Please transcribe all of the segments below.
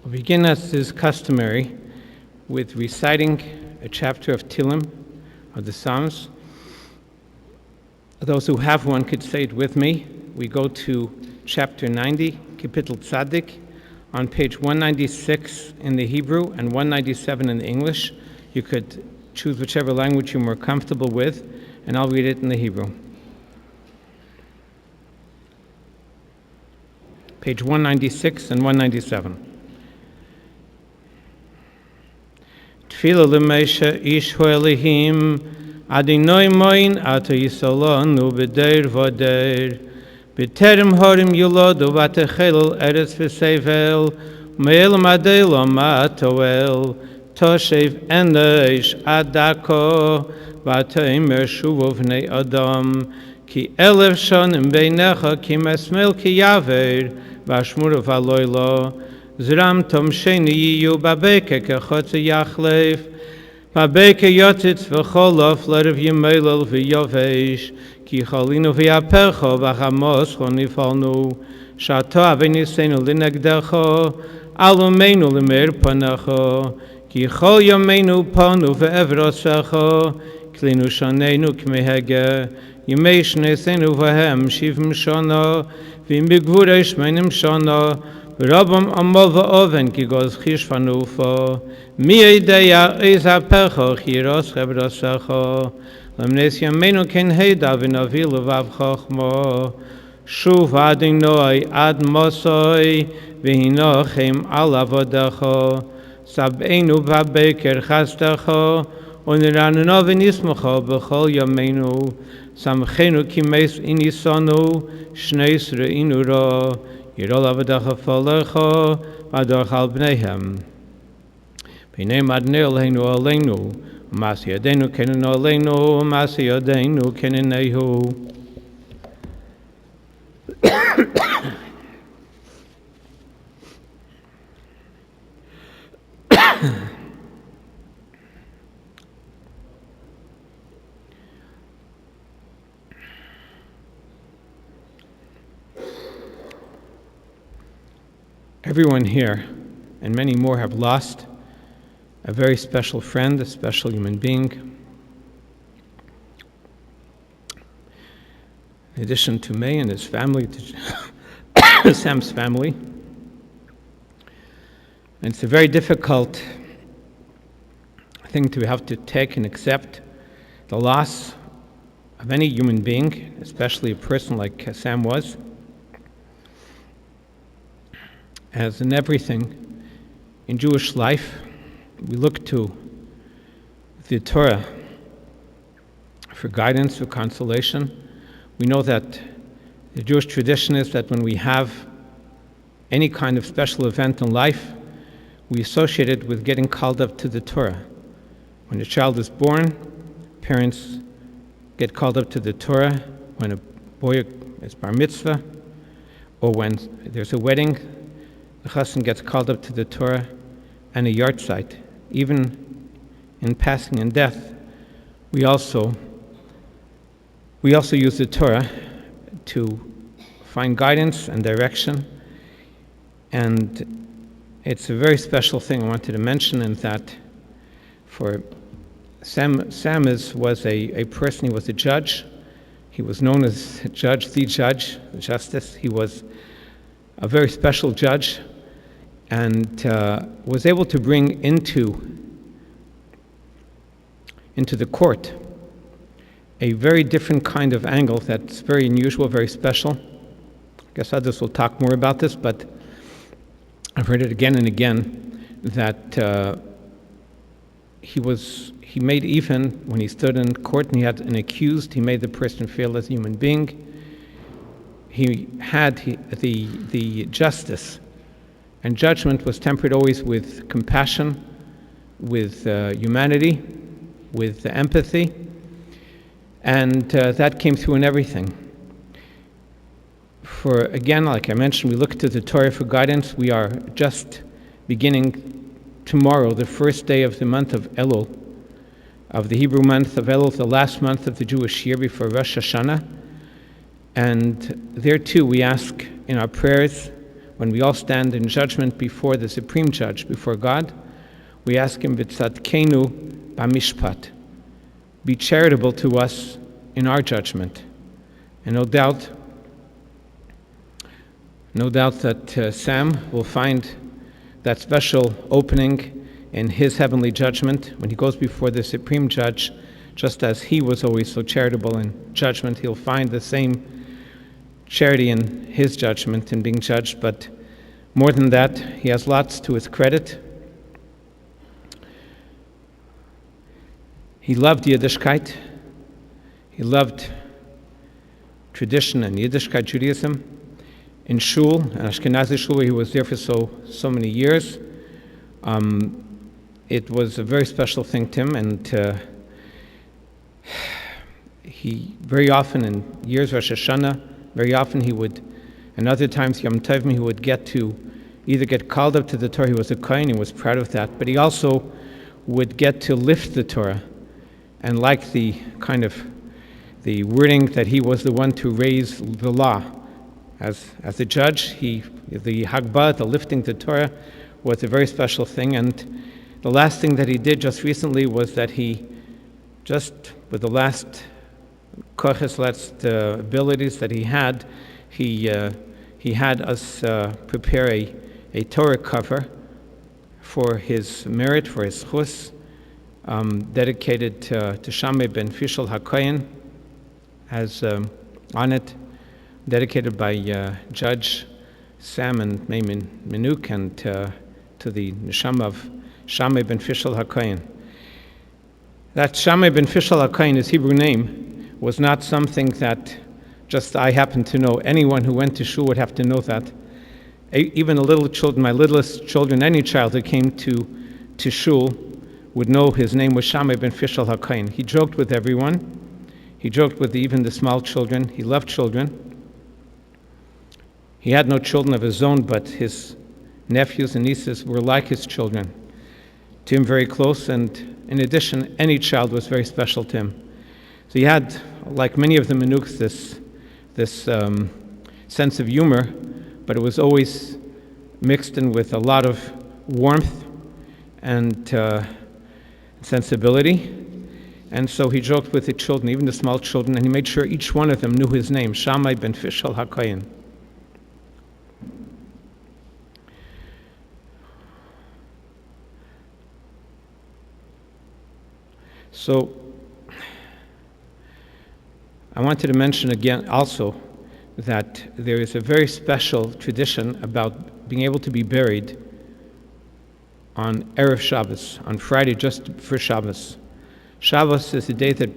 We'll begin, as is customary, with reciting a chapter of Tehillim, of the Psalms. Those who have one could say it with me. We go to chapter 90, Kapitel Tzadik, on page 196 in the Hebrew and 197 in the English. You could choose whichever language you're more comfortable with, and I'll read it in the Hebrew. Page 196 and 197. Tefillah l'Moshe ish Elohim Adonai moin ata yisolanu b'deir v'deir b'terem horim yulodu v'atechelel eretz v'sevel me'elam adelam ma'atoel toshev enosh adako v'ateimer shuvo v'nei adam ki elef shonim beinecha ki mesmel ki yaver v'ashmura v'aloylo Zram tom sheni yiyu babeke kechotze yachlev babeke yotzitz v'cholof l'erev yimelel v'yovesh ki cholinu v'yapecho v'chamos chonifalnu shato avenisenu l'negdecho alumeinu l'meir panecho ki chol yomeinu panu v'evrosecho klinu shanenu k'mehege yimei shnesenu v'hem shivim shana v'imigvurei shmenim shana Rabam amal va'oven ki goz chish fanufa mi eideya eiz hapecho chiros chevrosecho lemnes yameinu ken heida v'navi levav chochmo shuv adinoi ad mosoi v'hinochem al avodecho sab'enu v'abeker chastecho u'niraneno v'nismecho b'chol yameinu samchenu ki meis inisonu shneis re'inu ra Yirol avadecha falecha v'ador chal bneihem. B'nei madnei Eloheinu aleinu, u'masi yadeinu kenenu aleinu, u'masi yadeinu kenenehu. Everyone here, and many more, have lost a very special friend, a special human being. In addition to May and his family, to Sam's family. And it's a very difficult thing to have to take and accept, the loss of any human being, especially a person like Sam was. As in everything in Jewish life, we look to the Torah for guidance, for consolation. We know that the Jewish tradition is that when we have any kind of special event in life, we associate it with getting called up to the Torah. When a child is born, parents get called up to the Torah. When a boy is bar mitzvah, or when there's a wedding, the chassan gets called up to the Torah, and a yahrzeit. Even in passing and death, we also use the Torah to find guidance and direction. And it's a very special thing I wanted to mention, in that for Sam was a person. He was a judge. He was known as the judge, justice. He was a very special judge, and was able to bring into the court a very different kind of angle that's very unusual, very special. I guess others will talk more about this, but I've heard it again and again that he made, even when he stood in court and he had an accused, he made the person feel as a human being. He had the justice and judgment was tempered always with compassion, with humanity, with empathy, and that came through in everything. For, again, like I mentioned, we look to the Torah for guidance. We are just beginning tomorrow, the first day of the month of Elul, of the Hebrew month of Elul, the last month of the Jewish year before Rosh Hashanah. And there too we ask in our prayers, when we all stand in judgment before the Supreme Judge, before God, we ask Him, V'tzadkenu b'mishpat, be charitable to us in our judgment. And no doubt that Sam will find that special opening in his heavenly judgment when he goes before the Supreme Judge. Just as he was always so charitable in judgment, he'll find the same charity in his judgment in being judged. But more than that, he has lots to his credit. He loved Yiddishkeit. He loved tradition and Yiddishkeit Judaism. In Shul, Ashkenazi Shul, where he was there for so many years, it was a very special thing to him, and he very often in years Rosh Hashanah, very often he would, and other times Yom Tovim, he would get called up to the Torah. He was a Kohen, he was proud of that, but he also would get to lift the Torah, and like the wording that he was the one to raise the law. As a judge, the Hagbah, the lifting the Torah, was a very special thing. And the last thing that he did just recently was that he, just with the last koches, last abilities that he had had us prepare a Torah cover for his merit, for his chus, dedicated to Shammai ben Fishel HaKohen, as on it, dedicated by Judge Sam and Minuk, and to the neshama of Shammai ben Fishel HaKohen. That Shammai ben Fishel HaKohen, his Hebrew name, was not something that just I happen to know. Anyone who went to shul would have to know that. Even the little children, my littlest children, any child who came to shul would know his name was Shammai ben Fishel HaKohen. He joked with everyone. He joked with even the small children. He loved children. He had no children of his own, but his nephews and nieces were like his children, to him very close, and in addition, any child was very special to him. So he had, like many of the Minuks, this sense of humor, but it was always mixed in with a lot of warmth and sensibility. And so he joked with the children, even the small children, and he made sure each one of them knew his name, Shammai ben Fishel HaKohen. So I wanted to mention again also that there is a very special tradition about being able to be buried on Erev Shabbos, on Friday just for Shabbos. Shabbos is the day that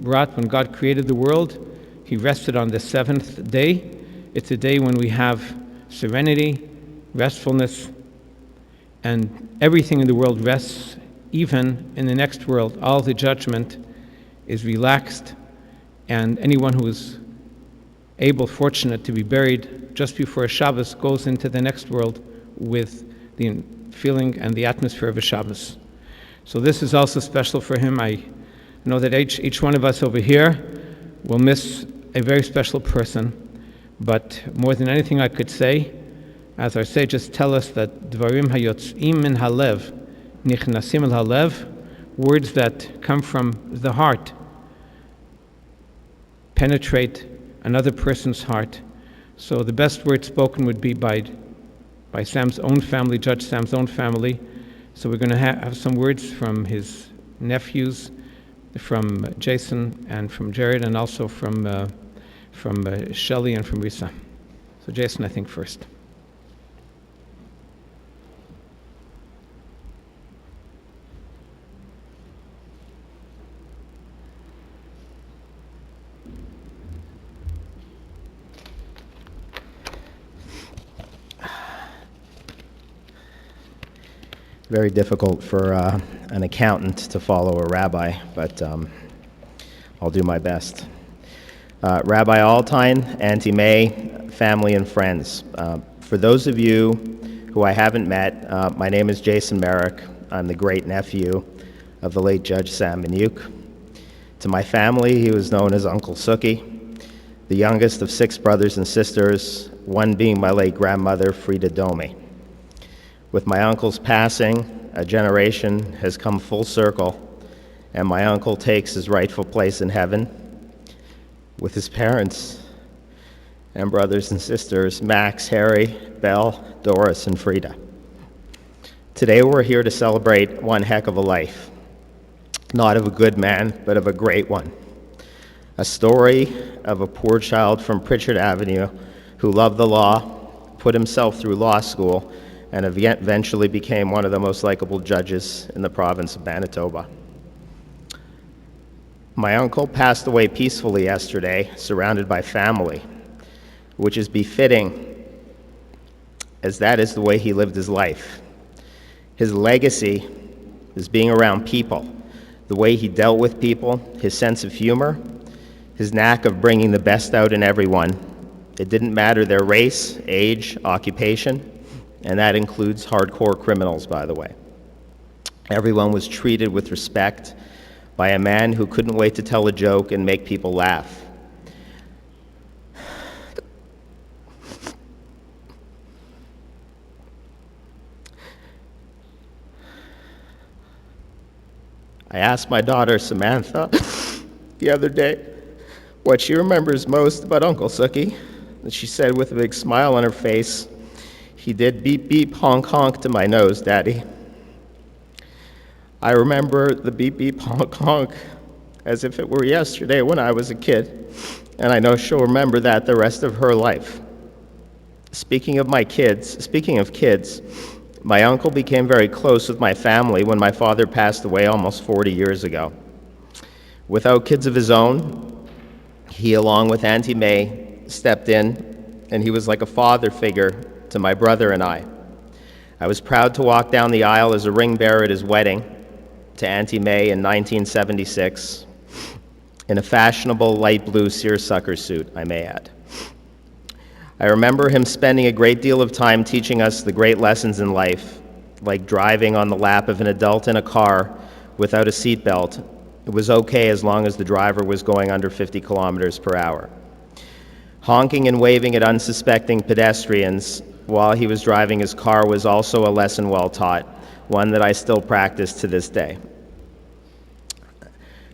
brought when God created the world. He rested on the seventh day. It's a day when we have serenity, restfulness, and everything in the world rests. Even in the next world, all the judgment is relaxed, and anyone who is fortunate to be buried just before Shabbos goes into the next world with the feeling and the atmosphere of a Shabbos. So this is also special for him. I know that each one of us over here will miss a very special person, but more than anything I could say, as our sages tell us, that Dvarim hayotzim min halev, nichnasim el halev, words that come from the heart, penetrate another person's heart. So the best word spoken would be by Sam's own family, Judge Sam's own family. So we're going to have some words from his nephews, from Jason and from Jared, and also from Shelley and from Risa. So Jason, I think first. Very difficult for an accountant to follow a rabbi, but I'll do my best. Rabbi Altine, Auntie May, family and friends. For those of you who I haven't met, my name is Jason Merrick. I'm the great-nephew of the late Judge Sam Minuk. To my family, he was known as Uncle Suki. the youngest of 6 brothers and sisters, one being my late grandmother, Frida Domi. With my uncle's passing, a generation has come full circle, and my uncle takes his rightful place in heaven with his parents and brothers and sisters, Max, Harry, Belle, Doris, and Frida. Today we're here to celebrate one heck of a life, not of a good man, but of a great one. A story of a poor child from Pritchard Avenue who loved the law, put himself through law school, and eventually became one of the most likable judges in the province of Manitoba. My uncle passed away peacefully yesterday, surrounded by family, which is befitting, as that is the way he lived his life. His legacy is being around people, the way he dealt with people, his sense of humor, his knack of bringing the best out in everyone. It didn't matter their race, age, occupation, and that includes hardcore criminals, by the way. Everyone was treated with respect by a man who couldn't wait to tell a joke and make people laugh. I asked my daughter, Samantha, the other day what she remembers most about Uncle Sookie, and she said with a big smile on her face, "He did beep beep honk honk to my nose, Daddy." I remember the beep beep honk honk as if it were yesterday when I was a kid, and I know she'll remember that the rest of her life. Speaking of kids, my uncle became very close with my family when my father passed away almost 40 years ago. Without kids of his own, he, along with Auntie May, stepped in, and he was like a father figure to my brother and I. I was proud to walk down the aisle as a ring bearer at his wedding to Auntie May in 1976, in a fashionable light blue seersucker suit, I may add. I remember him spending a great deal of time teaching us the great lessons in life, like driving on the lap of an adult in a car without a seatbelt. It was okay as long as the driver was going under 50 kilometers per hour. Honking and waving at unsuspecting pedestrians while he was driving his car was also a lesson well taught, one that I still practice to this day.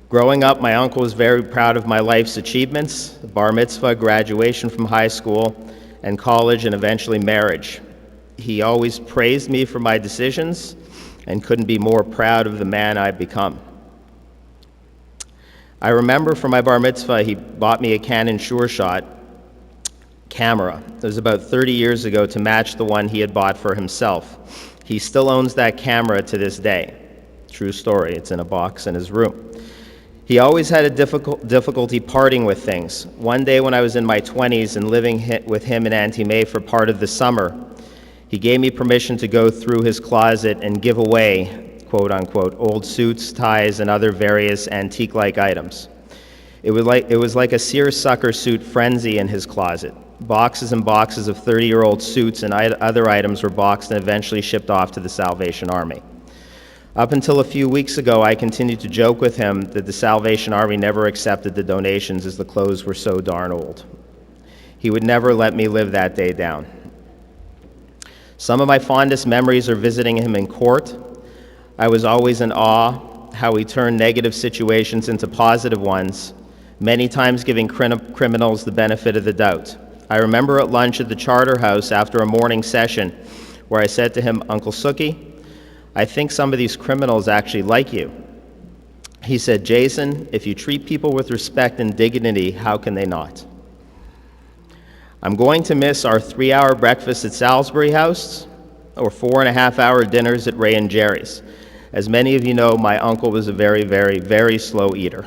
Growing up, my uncle was very proud of my life's achievements: bar mitzvah, graduation from high school and college, and eventually marriage. He always praised me for my decisions and couldn't be more proud of the man I've become. I remember for my bar mitzvah, he bought me a Canon SureShot camera. It was about 30 years ago, to match the one he had bought for himself. He still owns that camera to this day. True story, it's in a box in his room. He always had a difficulty parting with things. One day when I was in my 20s and living with him and Auntie May for part of the summer, he gave me permission to go through his closet and give away, quote unquote, old suits, ties, and other various antique-like items. It was like a seersucker suit frenzy in his closet. Boxes and boxes of 30-year-old suits and other items were boxed and eventually shipped off to the Salvation Army. Up until a few weeks ago, I continued to joke with him that the Salvation Army never accepted the donations as the clothes were so darn old. He would never let me live that day down. Some of my fondest memories are visiting him in court. I was always in awe how he turned negative situations into positive ones, many times giving criminals the benefit of the doubt. I remember at lunch at the Charter House after a morning session where I said to him, "Uncle Sookie, I think some of these criminals actually like you." He said, "Jason, if you treat people with respect and dignity, how can they not?" I'm going to miss our 3-hour breakfast at Salisbury House or 4.5-hour dinners at Ray and Jerry's. As many of you know, my uncle was a very, very, very slow eater.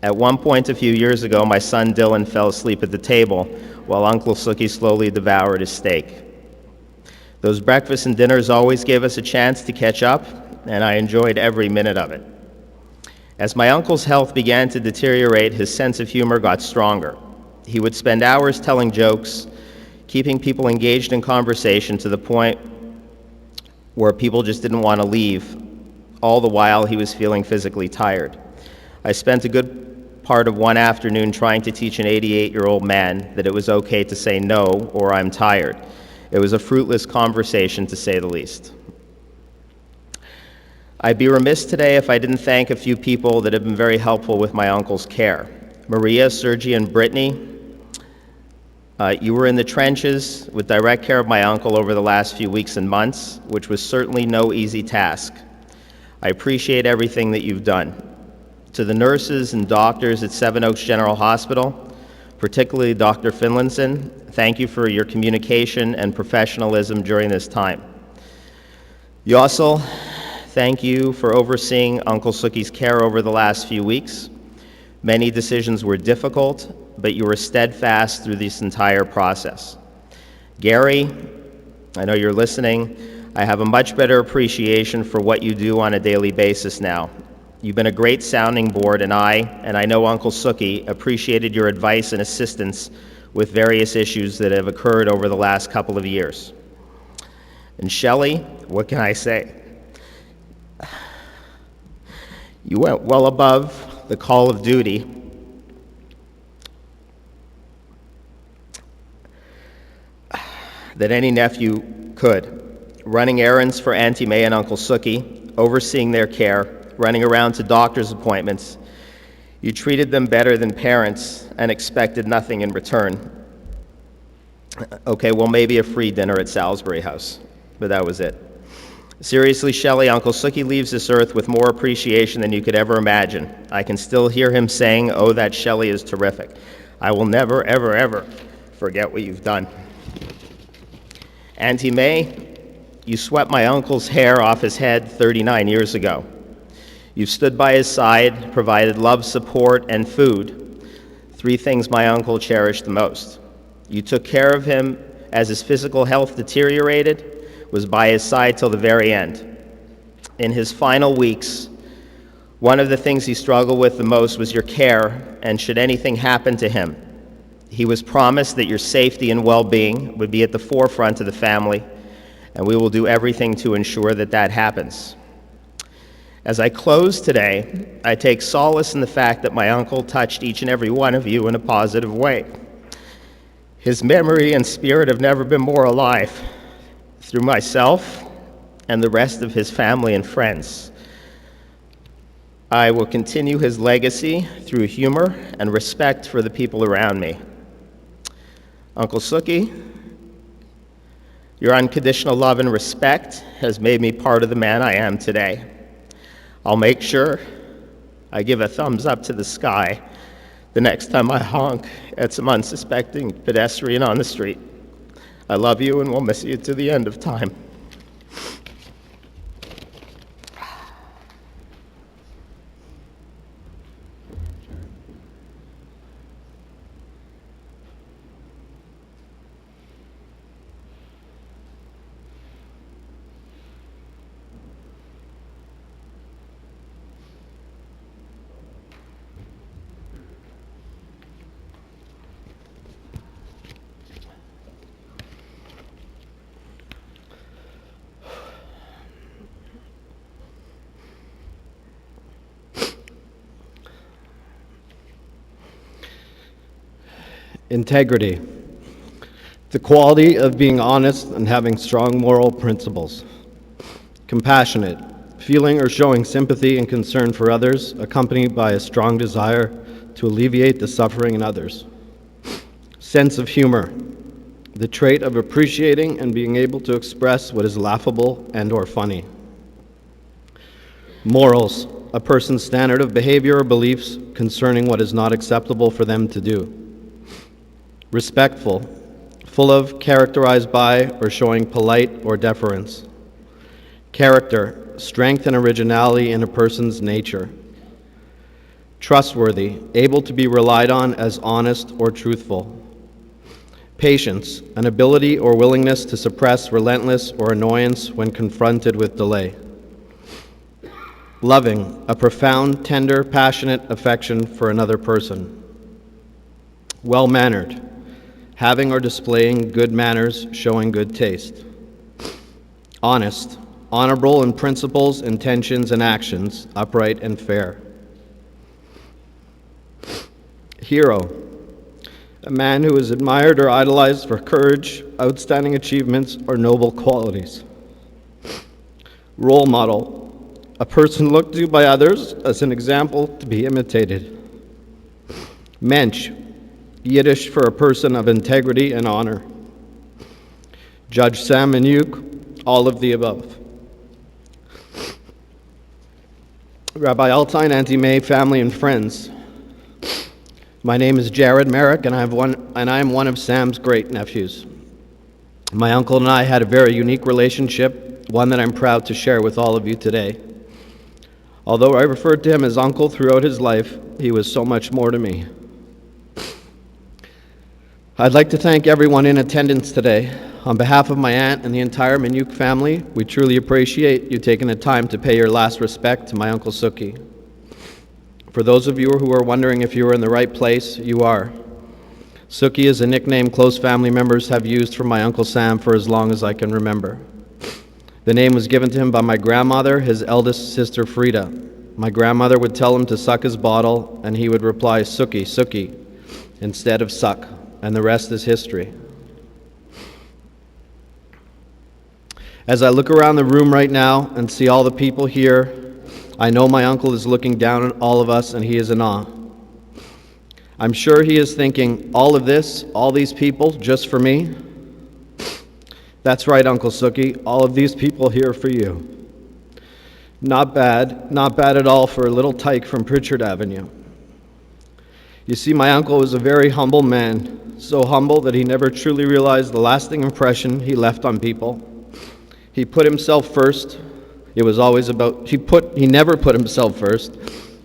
At one point a few years ago, my son Dylan fell asleep at the table while Uncle Sookie slowly devoured his steak. Those breakfasts and dinners always gave us a chance to catch up, and I enjoyed every minute of it. As my uncle's health began to deteriorate, his sense of humor got stronger. He would spend hours telling jokes, keeping people engaged in conversation to the point where people just didn't want to leave, all the while he was feeling physically tired. I spent a good part of one afternoon trying to teach an 88-year-old man that it was okay to say no or I'm tired. It was a fruitless conversation, to say the least. I'd be remiss today if I didn't thank a few people that have been very helpful with my uncle's care. Maria, Sergi, and Brittany, you were in the trenches with direct care of my uncle over the last few weeks and months, which was certainly no easy task. I appreciate everything that you've done. To the nurses and doctors at Seven Oaks General Hospital, particularly Dr. Finlinson, thank you for your communication and professionalism during this time. Yossel, thank you for overseeing Uncle Suki's care over the last few weeks. Many decisions were difficult, but you were steadfast through this entire process. Gary, I know you're listening. I have a much better appreciation for what you do on a daily basis now. You've been a great sounding board, and I know Uncle Suki appreciated your advice and assistance with various issues that have occurred over the last couple of years. And Shelley, what can I say? You went well above the call of duty that any nephew could, running errands for Auntie May and Uncle Suki, overseeing their care, running around to doctor's appointments. You treated them better than parents and expected nothing in return. Okay, well, maybe a free dinner at Salisbury House, but that was it. Seriously, Shelley, Uncle Suki leaves this earth with more appreciation than you could ever imagine. I can still hear him saying, "Oh, that Shelley is terrific." I will never, ever, ever forget what you've done. Auntie May, you swept my uncle's hair off his head 39 years ago. You've stood by his side, provided love, support, and food, 3 things my uncle cherished the most. You took care of him as his physical health deteriorated, was by his side till the very end. In his final weeks, one of the things he struggled with the most was your care, and should anything happen to him, he was promised that your safety and well-being would be at the forefront of the family, and we will do everything to ensure that that happens. As I close today, I take solace in the fact that my uncle touched each and every one of you in a positive way. His memory and spirit have never been more alive. Through myself and the rest of his family and friends, I will continue his legacy through humor and respect for the people around me. Uncle Suki, your unconditional love and respect has made me part of the man I am today. I'll make sure I give a thumbs up to the sky the next time I honk at some unsuspecting pedestrian on the street. I love you and will miss you to the end of time. Integrity, the quality of being honest and having strong moral principles. Compassionate, feeling or showing sympathy and concern for others, accompanied by a strong desire to alleviate the suffering in others. Sense of humor, the trait of appreciating and being able to express what is laughable and or funny. Morals, a person's standard of behavior or beliefs concerning what is not acceptable for them to do. Respectful, full of, characterized by, or showing polite or deference. Character, strength and originality in a person's nature. Trustworthy, able to be relied on as honest or truthful. Patience, an ability or willingness to suppress relentless or annoyance when confronted with delay. Loving, a profound, tender, passionate affection for another person. Well-mannered, having or displaying good manners, showing good taste. Honest, honorable in principles, intentions, and actions, upright and fair. Hero, a man who is admired or idolized for courage, outstanding achievements, or noble qualities. Role model, a person looked to by others as an example to be imitated. Mensch, Yiddish for a person of integrity and honor. Judge Sam Minuk, all of the above. Rabbi Altein, Auntie May, family, and friends. My name is Jared Merrick, and I am one of Sam's great nephews. My uncle and I had a very unique relationship, one that I'm proud to share with all of you today. Although I referred to him as uncle throughout his life, he was so much more to me. I'd like to thank everyone in attendance today. On behalf of my aunt and the entire Minuk family, we truly appreciate you taking the time to pay your last respect to my Uncle Suki. For those of you who are wondering if you are in the right place, you are. Suki is a nickname close family members have used for my Uncle Sam for as long as I can remember. The name was given to him by my grandmother, his eldest sister Frida. My grandmother would tell him to suck his bottle, and he would reply, Suki, Suki, instead of suck, and the rest is history. As I look around the room right now and see all the people here, I know my uncle is looking down at all of us and he is in awe. I'm sure he is thinking, all of this, all these people, just for me? That's right, Uncle Suki, all of these people here for you. Not bad at all for a little tyke from Pritchard Avenue. You see, my uncle was a very humble man, so humble that he never truly realized the lasting impression he left on people. He put himself first. He never put himself first.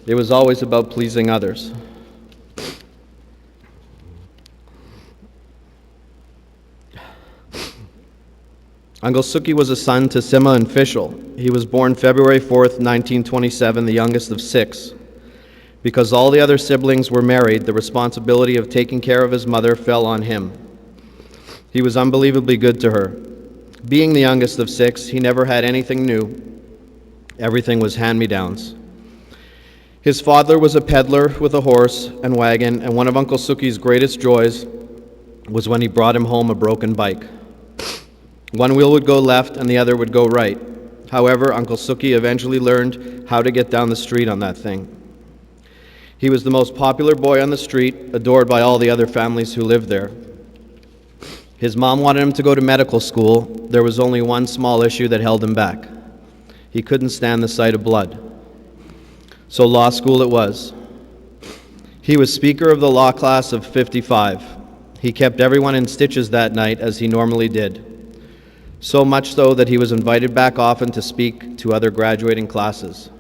It was always about pleasing others. Uncle Suki was a son to Sima and Fischel. He was born February 4th, 1927, the youngest of 6. Because all the other siblings were married, the responsibility of taking care of his mother fell on him. He was unbelievably good to her. Being the youngest of 6, he never had anything new. Everything was hand-me-downs. His father was a peddler with a horse and wagon, and one of Uncle Suki's greatest joys was when he brought him home a broken bike. One wheel would go left and the other would go right. However, Uncle Suki eventually learned how to get down the street on that thing. He was the most popular boy on the street, adored by all the other families who lived there. His mom wanted him to go to medical school. There was only one small issue that held him back. He couldn't stand the sight of blood. So law school it was. He was speaker of the law class of 55. He kept everyone in stitches that night, as he normally did. So much so that he was invited back often to speak to other graduating classes.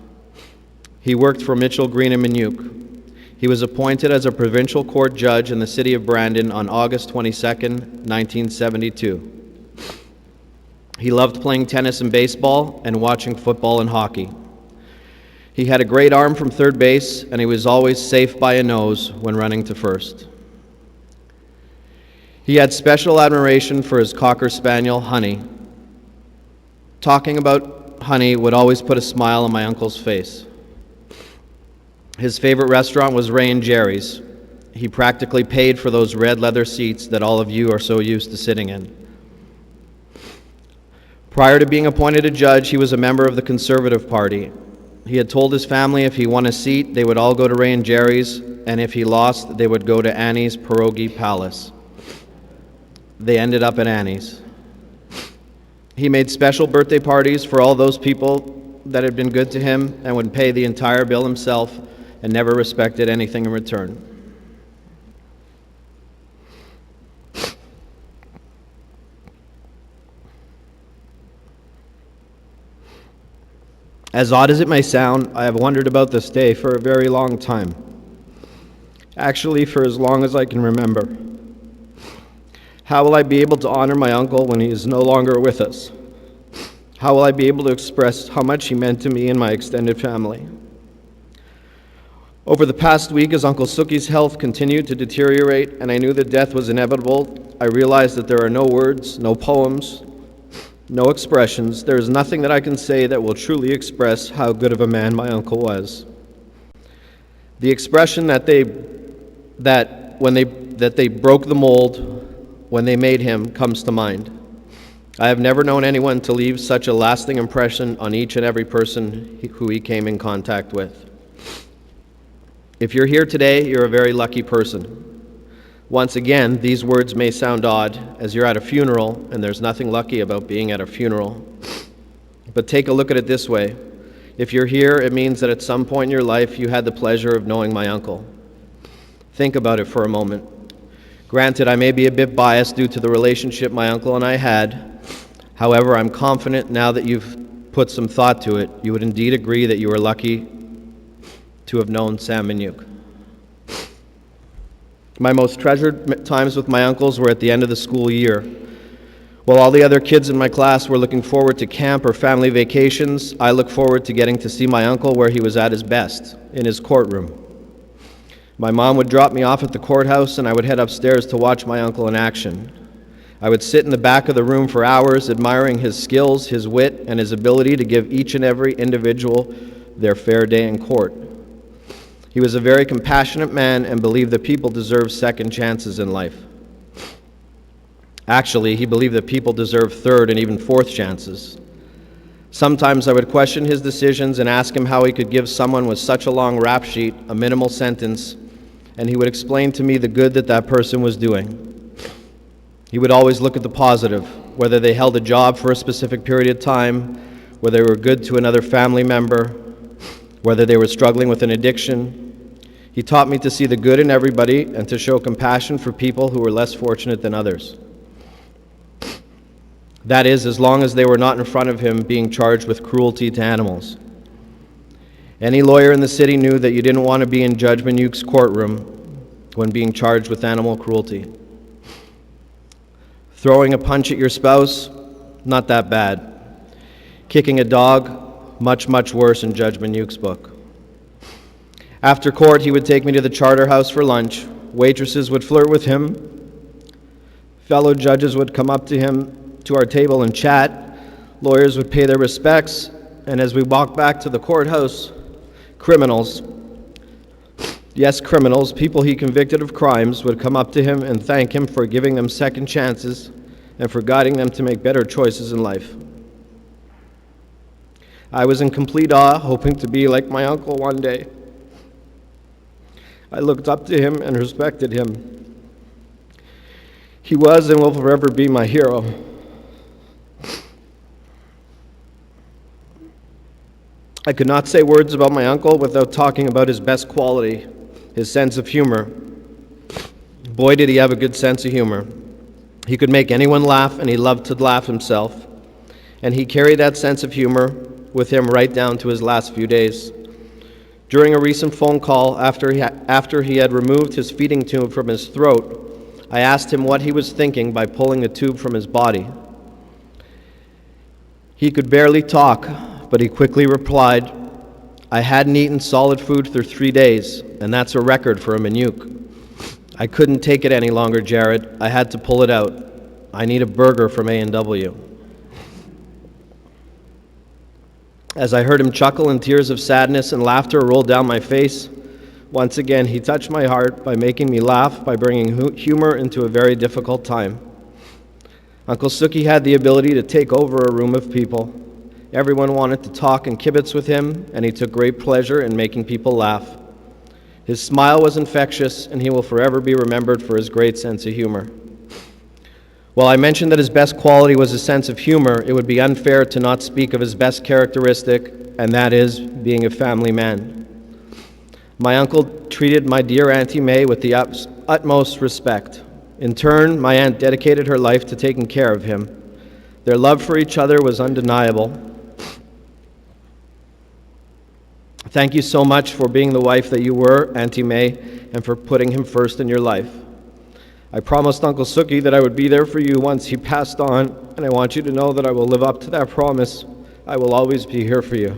He worked for Mitchell, Green, and Minuk. He was appointed as a provincial court judge in the city of Brandon on August 22, 1972. He loved playing tennis and baseball and watching football and hockey. He had a great arm from third base, and he was always safe by a nose when running to first. He had special admiration for his Cocker Spaniel, Honey. Talking about Honey would always put a smile on my uncle's face. His favorite restaurant was Ray and Jerry's. He practically paid for those red leather seats that all of you are so used to sitting in. Prior to being appointed a judge, he was a member of the Conservative Party. He had told his family if he won a seat, they would all go to Ray and Jerry's, and if he lost, they would go to Annie's Pierogi Palace. They ended up at Annie's. He made special birthday parties for all those people that had been good to him and would pay the entire bill himself and never respected anything in return. As odd as it may sound, I have wondered about this day for a very long time. Actually, for as long as I can remember. How will I be able to honor my uncle when he is no longer with us? How will I be able to express how much he meant to me and my extended family? Over the past week, as Uncle Suki's health continued to deteriorate and I knew that death was inevitable, I realized that there are no words, no poems, no expressions. There is nothing that I can say that will truly express how good of a man my uncle was. The expression that they that they broke the mold when they made him comes to mind. I have never known anyone to leave such a lasting impression on each and every person who he came in contact with. If you're here today, you're a very lucky person. Once again, these words may sound odd, as you're at a funeral, and there's nothing lucky about being at a funeral. But take a look at it this way. If you're here, it means that at some point in your life, you had the pleasure of knowing my uncle. Think about it for a moment. Granted, I may be a bit biased due to the relationship my uncle and I had. However, I'm confident now that you've put some thought to it, you would indeed agree that you were lucky to have known Sam Minuk. My most treasured times with my uncles were at the end of the school year. While all the other kids in my class were looking forward to camp or family vacations, I looked forward to getting to see my uncle where he was at his best, in his courtroom. My mom would drop me off at the courthouse and I would head upstairs to watch my uncle in action. I would sit in the back of the room for hours admiring his skills, his wit, and his ability to give each and every individual their fair day in court. He was a very compassionate man and believed that people deserve second chances in life. Actually, he believed that people deserve third and even fourth chances. Sometimes I would question his decisions and ask him how he could give someone with such a long rap sheet a minimal sentence, and he would explain to me the good that that person was doing. He would always look at the positive, whether they held a job for a specific period of time, whether they were good to another family member, whether they were struggling with an addiction. He taught me to see the good in everybody and to show compassion for people who were less fortunate than others. That is, as long as they were not in front of him being charged with cruelty to animals. Any lawyer in the city knew that you didn't want to be in Judge Minuk's courtroom when being charged with animal cruelty. Throwing a punch at your spouse, not that bad. Kicking a dog, much, much worse in Judge Minuk's book. After court, he would take me to the Charter House for lunch. Waitresses would flirt with him. Fellow judges would come up to him, to our table, and chat. Lawyers would pay their respects. And as we walked back to the courthouse, criminals, yes, criminals, people he convicted of crimes, would come up to him and thank him for giving them second chances and for guiding them to make better choices in life. I was in complete awe, hoping to be like my uncle one day. I looked up to him and respected him. He was and will forever be my hero. I could not say words about my uncle without talking about his best quality, his sense of humor. Boy, did he have a good sense of humor. He could make anyone laugh, and he loved to laugh himself. And he carried that sense of humor with him right down to his last few days. During a recent phone call, after he had removed his feeding tube from his throat, I asked him what he was thinking by pulling the tube from his body. He could barely talk, but he quickly replied, "I hadn't eaten solid food for 3 days, and that's a record for a Minuk. I couldn't take it any longer, Jared. I had to pull it out. I need a burger from A&W." As I heard him chuckle and tears of sadness and laughter rolled down my face, once again he touched my heart by making me laugh by bringing humor into a very difficult time. Uncle Suki had the ability to take over a room of people. Everyone wanted to talk and kibitz with him, and he took great pleasure in making people laugh. His smile was infectious, and he will forever be remembered for his great sense of humor. While I mentioned that his best quality was his sense of humor, it would be unfair to not speak of his best characteristic, and that is being a family man. My uncle treated my dear Auntie May with the utmost respect. In turn, my aunt dedicated her life to taking care of him. Their love for each other was undeniable. Thank you so much for being the wife that you were, Auntie May, and for putting him first in your life. I promised Uncle Suki that I would be there for you once he passed on, and I want you to know that I will live up to that promise. I will always be here for you.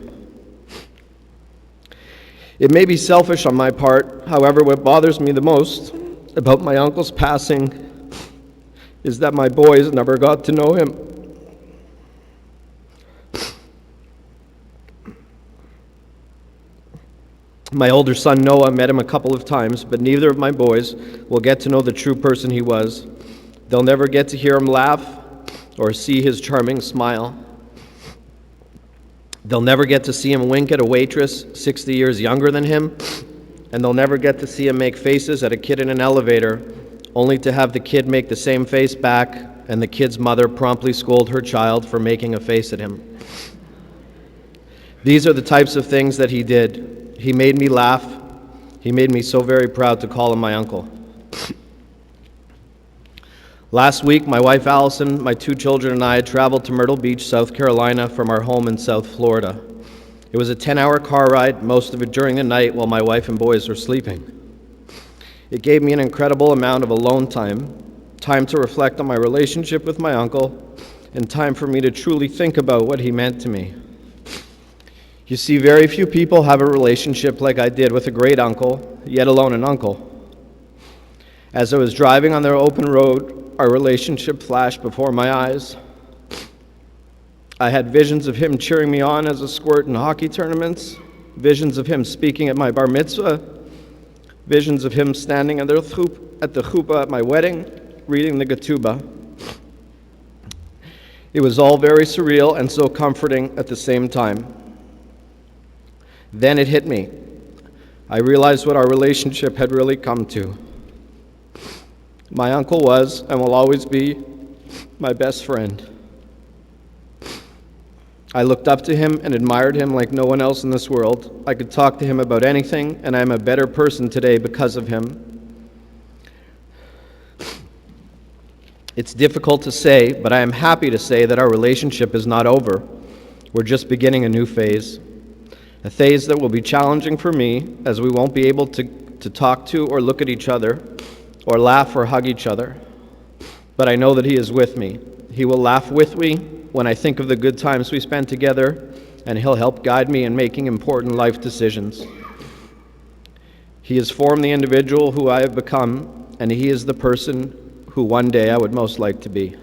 It may be selfish on my part, however, what bothers me the most about my uncle's passing is that my boys never got to know him. My older son Noah met him a couple of times, but neither of my boys will get to know the true person he was. They'll never get to hear him laugh or see his charming smile. They'll never get to see him wink at a waitress 60 years younger than him, and they'll never get to see him make faces at a kid in an elevator, only to have the kid make the same face back and the kid's mother promptly scold her child for making a face at him. These are the types of things that he did. He made me laugh. He made me so very proud to call him my uncle. Last week, my wife Allison, my 2 children, and I had traveled to Myrtle Beach, South Carolina from our home in South Florida. It was a 10-hour car ride, most of it during the night while my wife and boys were sleeping. It gave me an incredible amount of alone time to reflect on my relationship with my uncle, and time for me to truly think about what he meant to me. You see, very few people have a relationship like I did with a great uncle, yet alone an uncle. As I was driving on the open road, our relationship flashed before my eyes. I had visions of him cheering me on as a squirt in hockey tournaments, visions of him speaking at my bar mitzvah, visions of him standing at the chuppah at my wedding, reading the ketubah. It was all very surreal and so comforting at the same time. Then it hit me. I realized what our relationship had really come to. My uncle was and will always be my best friend. I looked up to him and admired him like no one else in this world. I could talk to him about anything, and I'm a better person today because of him. It's difficult to say, but I am happy to say that our relationship is not over. We're just beginning a new phase. A phase that will be challenging for me, as we won't be able to talk to or look at each other, or laugh or hug each other. But I know that he is with me. He will laugh with me when I think of the good times we spent together, and he'll help guide me in making important life decisions. He has formed the individual who I have become, and he is the person who one day I would most like to be.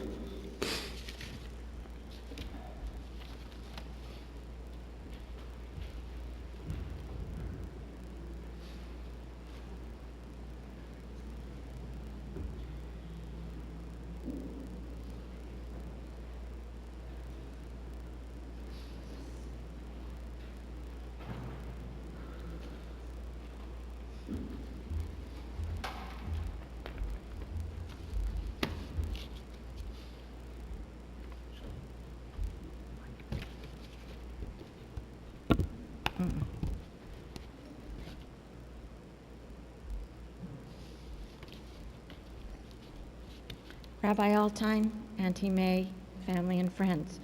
Rabbi Altine, Auntie May, family and friends.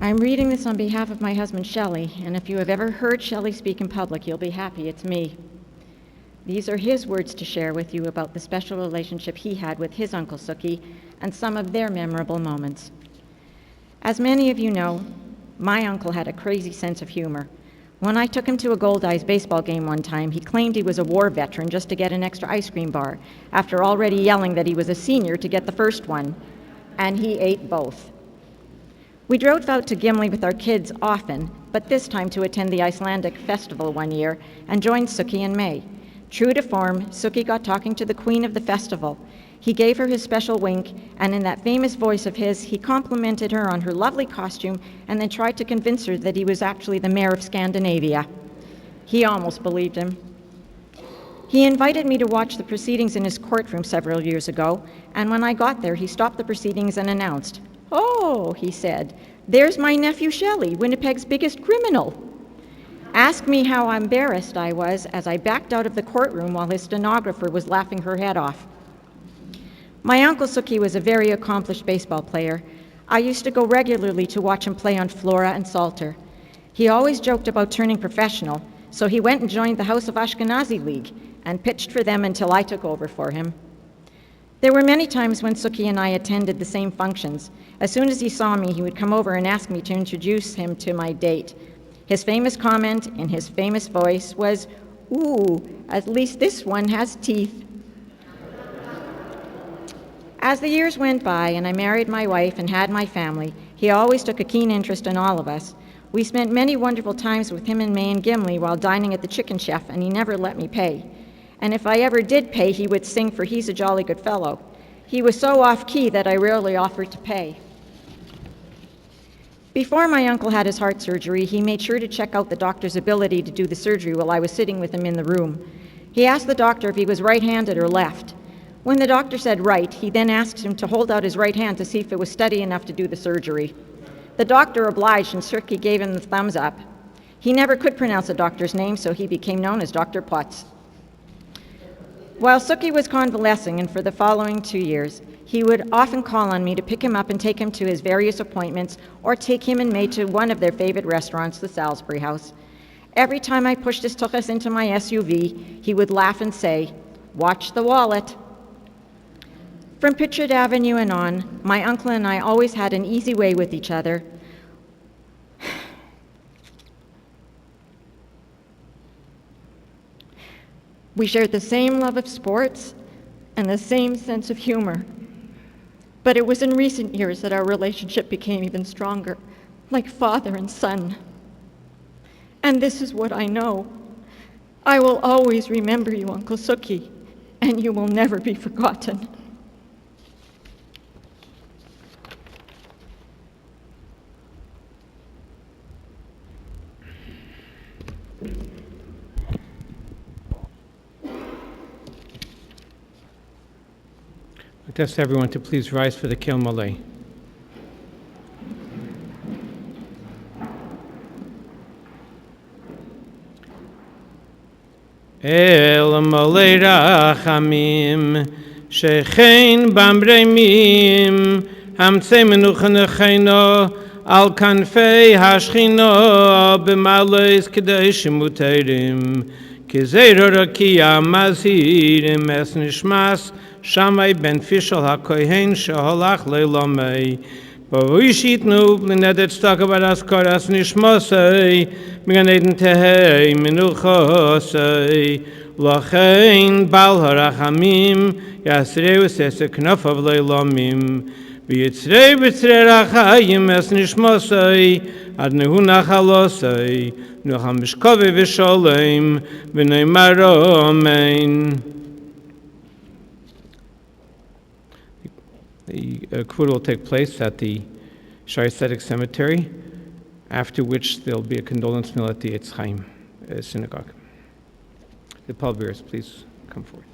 I'm reading this on behalf of my husband, Shelley, and if you have ever heard Shelley speak in public, you'll be happy it's me. These are his words to share with you about the special relationship he had with his Uncle Sookie and some of their memorable moments. As many of you know, my uncle had a crazy sense of humor. When I took him to a Goldeyes baseball game one time, he claimed he was a war veteran just to get an extra ice cream bar, after already yelling that he was a senior to get the first one, and he ate both. We drove out to Gimli with our kids often, but this time to attend the Icelandic festival one year and joined Sookie and May. True to form, Sookie got talking to the queen of the festival. He gave her his special wink, and in that famous voice of his, he complimented her on her lovely costume and then tried to convince her that he was actually the mayor of Scandinavia. He almost believed him. He invited me to watch the proceedings in his courtroom several years ago, and when I got there, he stopped the proceedings and announced, "Oh," he said, "there's my nephew Shelley, Winnipeg's biggest criminal." Ask me how embarrassed I was as I backed out of the courtroom while his stenographer was laughing her head off. My Uncle Sookie was a very accomplished baseball player. I used to go regularly to watch him play on Flora and Salter. He always joked about turning professional, so he went and joined the House of Ashkenazi League and pitched for them until I took over for him. There were many times when Sookie and I attended the same functions. As soon as he saw me, he would come over and ask me to introduce him to my date. His famous comment in his famous voice was, "Ooh, at least this one has teeth." As the years went by and I married my wife and had my family, he always took a keen interest in all of us. We spent many wonderful times with him and May and Gimli while dining at the Chicken Chef, and he never let me pay. And if I ever did pay, he would sing for He's a Jolly Good Fellow. He was so off-key that I rarely offered to pay. Before my uncle had his heart surgery, he made sure to check out the doctor's ability to do the surgery while I was sitting with him in the room. He asked the doctor if he was right-handed or left. When the doctor said right, he then asked him to hold out his right hand to see if it was steady enough to do the surgery. The doctor obliged, and Sirki gave him the thumbs up. He never could pronounce the doctor's name, so he became known as Dr. Potts. While Suki was convalescing, and for the following 2 years, he would often call on me to pick him up and take him to his various appointments, or take him and May to one of their favorite restaurants, the Salisbury House. Every time I pushed his tuchus into my SUV, he would laugh and say, "Watch the wallet." From Pitchard Avenue and on, my uncle and I always had an easy way with each other. We shared the same love of sports and the same sense of humor. But it was in recent years that our relationship became even stronger, like father and son. And this is what I know. I will always remember you, Uncle Suki, and you will never be forgotten. I'd ask everyone to please rise for the Kil Malay. El Malay Rachamim Shechein Bamremim Hamtzei Minuk Necheno Al Kanfei Hashchino B'Maleis Kedeshim Uteirim Kizero Rakia Mazirim Es Nishmas Shammai ben Fishel HaKohen Sheholach Leilamei Bavishitnu B'nedet Stakabaras Koras Nishmosei M'ganeden Tehei Menuchosei Lachein Bal HaRachamim Yasreu Sese Knofav Leilamim V'yitzrei B'tzrei Rachayim Es Nishmosei Ad Nehu Nachalosei Nucham Mishkove V'Sholem V'Neimar Amen. The Kvura will take place at the Shari Tzedek Cemetery, after which there will be a condolence meal at the Eitz Chaim synagogue. The pallbearers, please come forward.